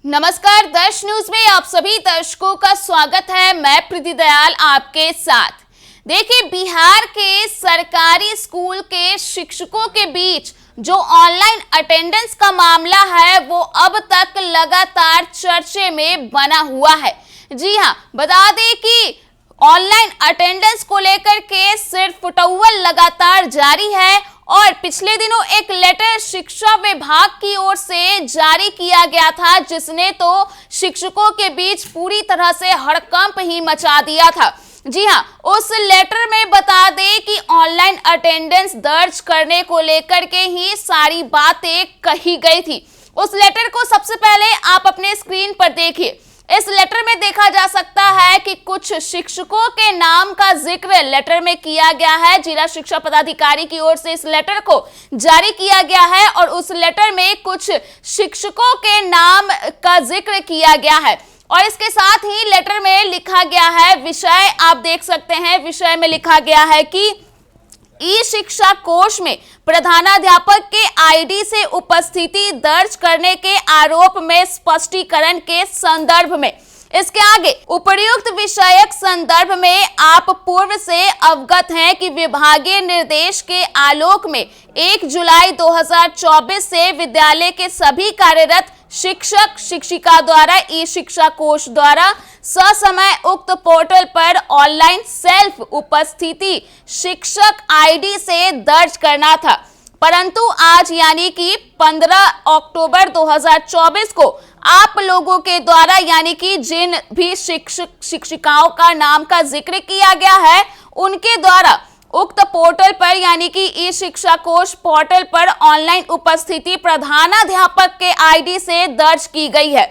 नमस्कार, दर्श न्यूज में आप सभी दर्शकों का स्वागत है। मैं प्रीति दयाल आपके साथ। देखिए, बिहार के सरकारी स्कूल के शिक्षकों के बीच जो ऑनलाइन अटेंडेंस का मामला है वो अब तक लगातार चर्चे में बना हुआ है। जी हां, बता दें कि ऑनलाइन अटेंडेंस को लेकर के सिर फुटौल लगातार जारी है और पिछले दिनों एक लेटर शिक्षा विभाग की ओर से जारी किया गया था, जिसने तो शिक्षकों के बीच पूरी तरह से हड़कंप ही मचा दिया था। जी हां, उस लेटर में बता दें कि ऑनलाइन अटेंडेंस दर्ज करने को लेकर के ही सारी बातें कही गई थी। उस लेटर को सबसे पहले आप अपने स्क्रीन पर देखिए। इस लेटर में देखा जा सकता है कि कुछ शिक्षकों के नाम का जिक्र लेटर में किया गया है। जिला शिक्षा पदाधिकारी की ओर से इस लेटर को जारी किया गया है और उस लेटर में कुछ शिक्षकों के नाम का जिक्र किया गया है और इसके साथ ही लेटर में लिखा गया है विषय, आप देख सकते हैं विषय में लिखा गया है कि ई शिक्षा कोष में प्रधानाध्यापक के आईडी से उपस्थिति दर्ज करने के आरोप में स्पष्टीकरण के संदर्भ में। इसके आगे उपर्युक्त विषयक संदर्भ में आप पूर्व से अवगत हैं कि विभागीय निर्देश के आलोक में 1 जुलाई 2024 से विद्यालय के सभी कार्यरत शिक्षक शिक्षिका द्वारा ई शिक्षा कोष द्वारा ससमय उक्त पोर्टल पर ऑनलाइन सेल्फ उपस्थिति शिक्षक आईडी से दर्ज करना था, परंतु आज यानी कि 15 अक्टूबर 2024 को आप लोगों के द्वारा यानी कि जिन भी शिक्षक शिक्षिकाओं का नाम का जिक्र किया गया है उनके द्वारा उक्त पोर्टल पर यानी कि ई शिक्षा कोष पोर्टल पर ऑनलाइन उपस्थिति प्रधानाध्यापक के आईडी से दर्ज की गई है।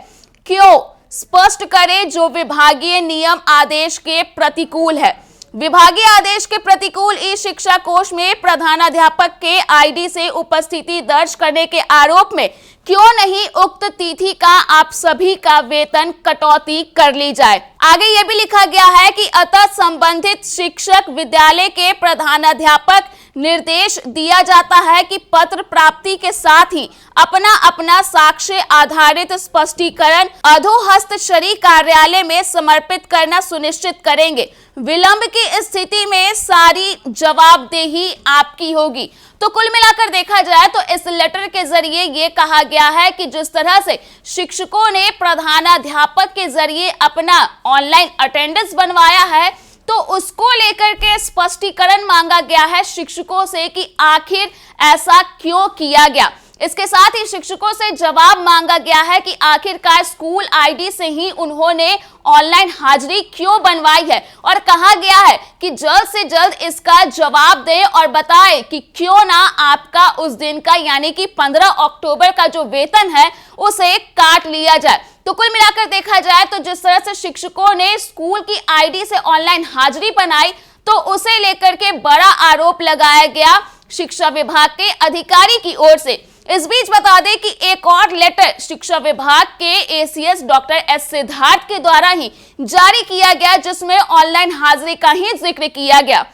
क्यों? स्पष्ट करें जो विभागीय नियम आदेश के प्रतिकूल है। विभागीय आदेश के प्रतिकूल ई शिक्षा कोष में प्रधानाध्यापक के आईडी से उपस्थिति दर्ज करने के आरोप में क्यों नहीं उक्त तिथि का आप सभी का वेतन कटौती कर ली जाए। आगे यह भी लिखा गया है कि अतः संबंधित शिक्षक विद्यालय के प्रधानाध्यापक निर्देश दिया जाता है कि पत्र प्राप्ति के साथ ही अपना अपना साक्ष्य आधारित स्पष्टीकरण अधोहस्त शरी कार्यालय में समर्पित करना सुनिश्चित करेंगे। विलंब की स्थिति में सारी जवाबदेही आपकी होगी। तो कुल मिलाकर देखा जाए तो इस लेटर के जरिए ये कहा गया है कि जिस तरह से शिक्षकों ने प्रधानाध्यापक के जरिए अपना ऑनलाइन अटेंडेंस बनवाया है तो उसको लेकर के स्पष्टीकरण मांगा गया है शिक्षकों से कि आखिर ऐसा क्यों किया गया। इसके साथ ही शिक्षकों से जवाब मांगा गया है कि आखिरकार स्कूल आईडी से ही उन्होंने ऑनलाइन हाजिरी क्यों बनवाई है और कहा गया है कि जल्द से जल्द इसका जवाब दें और बताएं कि क्यों ना आपका उस दिन का यानी कि 15 अक्टूबर का जो वेतन है उसे काट लिया जाए। तो कुल मिलाकर देखा जाए तो जिस तरह से शिक्षकों ने स्कूल की आईडी से ऑनलाइन हाजिरी बनाई तो उसे लेकर के बड़ा आरोप लगाया गया शिक्षा विभाग के अधिकारी की ओर से। इस बीच बता दें कि एक और लेटर शिक्षा विभाग के एसीएस डॉक्टर एस सिद्धार्थ के द्वारा ही जारी किया गया जिसमें ऑनलाइन हाजिरी का ही जिक्र किया गया।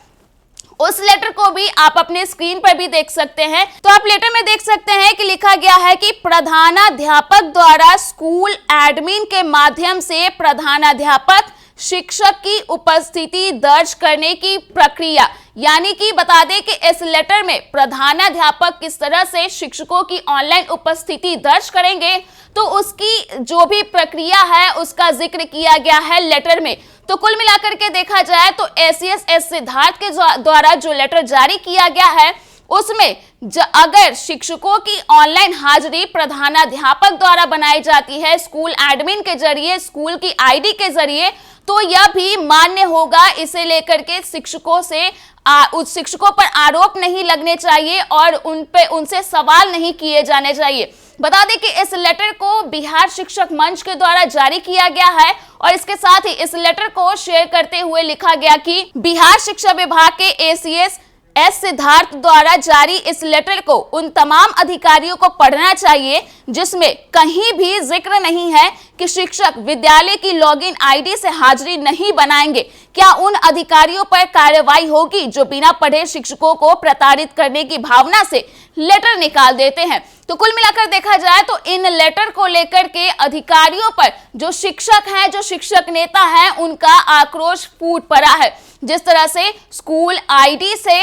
उस लेटर को भी आप अपने स्क्रीन पर भी देख सकते हैं। तो आप लेटर में देख सकते हैं कि लिखा गया है कि प्रधानाध्यापक द्वारा स्कूल एडमिन के माध्यम से प्रधानाध्यापक शिक्षक की उपस्थिति दर्ज करने की प्रक्रिया, यानी कि बता दें कि इस लेटर में प्रधानाध्यापक किस तरह से शिक्षकों की ऑनलाइन उपस्थिति दर्ज करेंगे तो उसकी जो भी प्रक्रिया है उसका जिक्र किया गया है लेटर में। तो कुल मिलाकर के देखा जाए तो एसीएस एस सिद्धार्थ के द्वारा जो लेटर जारी किया गया है उसमें अगर शिक्षकों की ऑनलाइन हाजिरी प्रधानाध्यापक द्वारा बनाई जाती है स्कूल एडमिन के जरिए, स्कूल की आईडी के जरिए, तो यह भी मान्य होगा। इसे लेकर के शिक्षकों से उस शिक्षकों पर आरोप नहीं लगने चाहिए और उनसे सवाल नहीं किए जाने चाहिए। बता दें कि इस लेटर को बिहार शिक्षक मंच के द्वारा जारी किया गया है और इसके साथ ही इस लेटर को शेयर करते हुए लिखा गया कि बिहार शिक्षा विभाग के एसीएस एस सिद्धार्थ द्वारा जारी इस लेटर को उन तमाम अधिकारियों को पढ़ना चाहिए जिसमें कहीं भी जिक्र नहीं है कि शिक्षक विद्यालय की लॉगिन आईडी से हाजिरी नहीं बनाएंगे, क्या उन अधिकारियों पर कार्रवाई होगी जो बिना पढ़े शिक्षकों को प्रताड़ित करने की भावना से लेटर निकाल देते हैं। तो कुल मिलाकर देखा जाए तो इन लेटर को लेकर के अधिकारियों पर जो शिक्षक हैं, जो शिक्षक नेता हैं, उनका आक्रोश फूट पड़ा है। जिस तरह से स्कूल आईडी से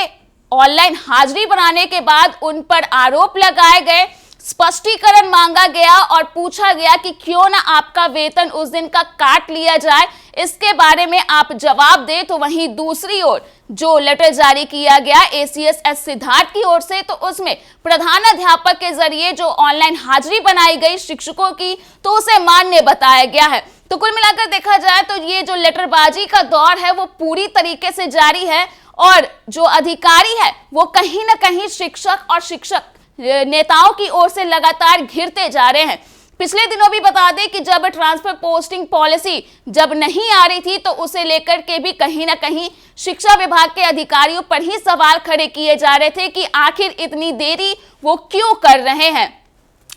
ऑनलाइन हाजिरी बनाने के बाद उन पर आरोप लगाए गए, स्पष्टीकरण मांगा गया और पूछा गया कि क्यों ना आपका वेतन उस दिन का काट लिया जाए, इसके बारे में आप जवाब दें। तो वहीं दूसरी ओर जो लेटर जारी किया गया एसीएस एस सिद्धार्थ की ओर से, तो उसमें प्रधानाध्यापक के जरिए जो ऑनलाइन हाजिरी बनाई गई शिक्षकों की, तो उसे मान्य बताया गया है। तो कुल मिलाकर देखा जाए तो ये जो लेटरबाजी का दौर है वो पूरी तरीके से जारी है और जो अधिकारी है वो कहीं ना कहीं शिक्षक और शिक्षक नेताओं की ओर से लगातार घिरते जा रहे हैं। पिछले दिनों भी बता दें कि जब ट्रांसफर पोस्टिंग पॉलिसी जब नहीं आ रही थी तो उसे लेकर के भी कहीं ना कहीं शिक्षा विभाग के अधिकारियों पर ही सवाल खड़े किए जा रहे थे कि आखिर इतनी देरी वो क्यों कर रहे हैं।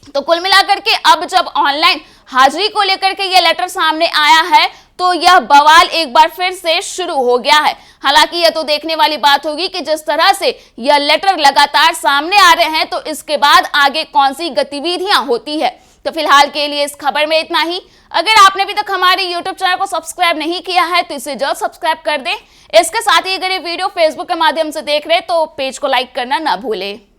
तो कुल मिलाकर के अब जब ऑनलाइन हाजिरी को लेकर के यह लेटर सामने आया है तो यह बवाल एक बार फिर से शुरू हो गया है। हालांकि यह तो देखने वाली बात होगी कि जिस तरह से यह लेटर लगातार सामने आ रहे हैं तो इसके बाद आगे कौन सी गतिविधियां होती है। तो फिलहाल के लिए इस खबर में इतना ही। अगर आपने अभी तक हमारे YouTube चैनल को सब्सक्राइब नहीं किया है तो इसे जल्द सब्सक्राइब कर दें। इसके साथ ही अगर ये वीडियो फेसबुक के माध्यम से देख रहे हैं तो पेज को लाइक करना ना भूलें।